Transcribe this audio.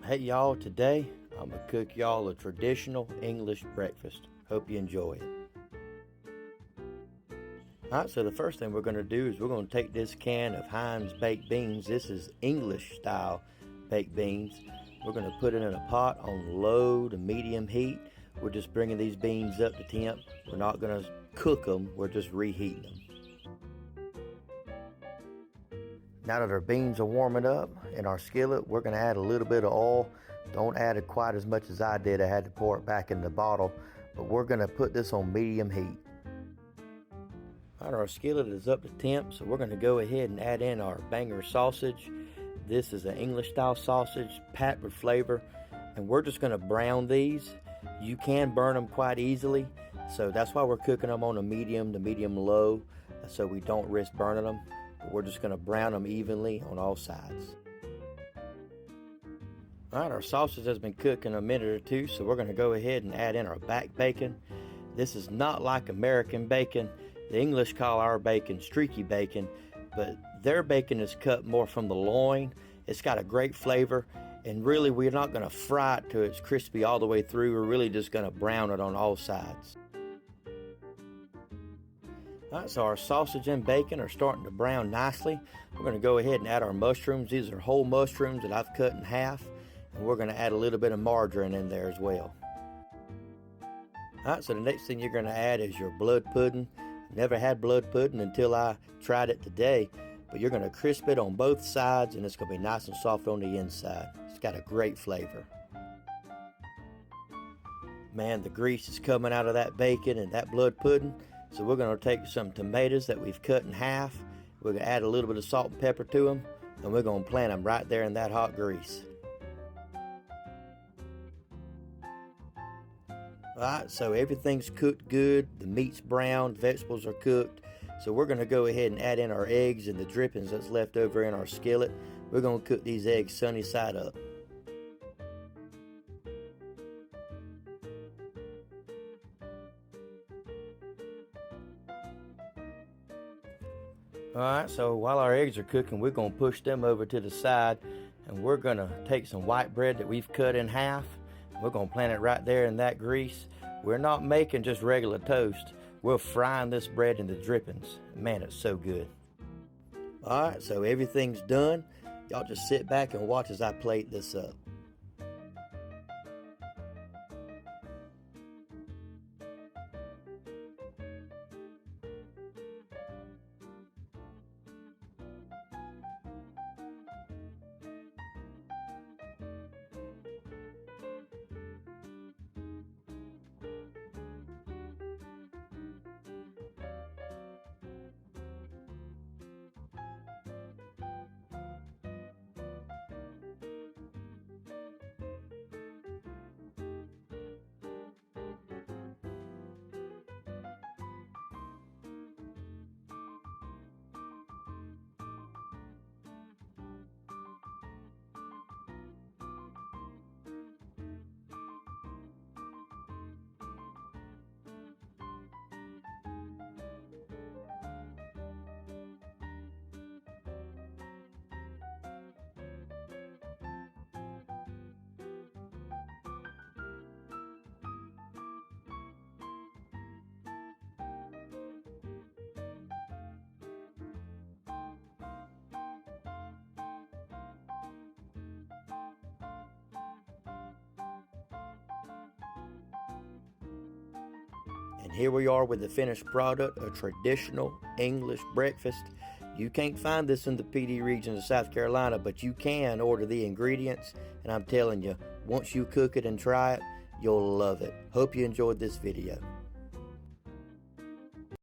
Hey y'all, today I'm gonna cook y'all a traditional English breakfast. Hope you enjoy it. Alright, so the first thing we're gonna do is we're gonna take this can of Heinz baked beans. This is English style baked beans. We're gonna put it in a pot on low to medium heat. We're just bringing these beans up to temp. We're not gonna cook them, we're just reheating them. Now that our beans are warming up in our skillet, we're going to add a little bit of oil. Don't add it quite as much as I did. I had to pour it back in the bottle, but we're going to put this on medium heat. All right, our skillet is up to temp, so we're going to go ahead and add in our banger sausage. This is an English style sausage, packed with flavor, and we're just going to brown these. You can burn them quite easily, so that's why we're cooking them on a medium to medium low, so we don't risk burning them. We're just going to brown them evenly on all sides. Alright, our sausage has been cooking a minute or two, so we're going to go ahead and add in our back bacon. This is not like American bacon. The English call our bacon streaky bacon, but their bacon is cut more from the loin. It's got a great flavor, and really we're not going to fry it till it's crispy all the way through. We're really just going to brown it on all sides. Alright, so our sausage and bacon are starting to brown nicely. We're going to go ahead and add our mushrooms. These are whole mushrooms that I've cut in half. And we're going to add a little bit of margarine in there as well. Alright, so the next thing you're going to add is your blood pudding. Never had blood pudding until I tried it today. But you're going to crisp it on both sides, and it's going to be nice and soft on the inside. It's got a great flavor. Man, the grease is coming out of that bacon and that blood pudding. So we're going to take some tomatoes that we've cut in half. We're going to add a little bit of salt and pepper to them, and we're going to plant them right there in that hot grease. Alright, so everything's cooked good. The meat's brown, vegetables are cooked. So we're going to go ahead and add in our eggs and the drippings that's left over in our skillet. We're going to cook these eggs sunny side up. Alright, so while our eggs are cooking, we're going to push them over to the side, and we're going to take some white bread that we've cut in half. We're going to plant it right there in that grease. We're not making just regular toast. We're frying this bread in the drippings. Man, it's so good. Alright, so everything's done. Y'all just sit back and watch as I plate this up. And here we are with the finished product, a traditional English breakfast. You can't find this in the PD region of South Carolina, but you can order the ingredients. And I'm telling you, once you cook it and try it, you'll love it. Hope you enjoyed this video.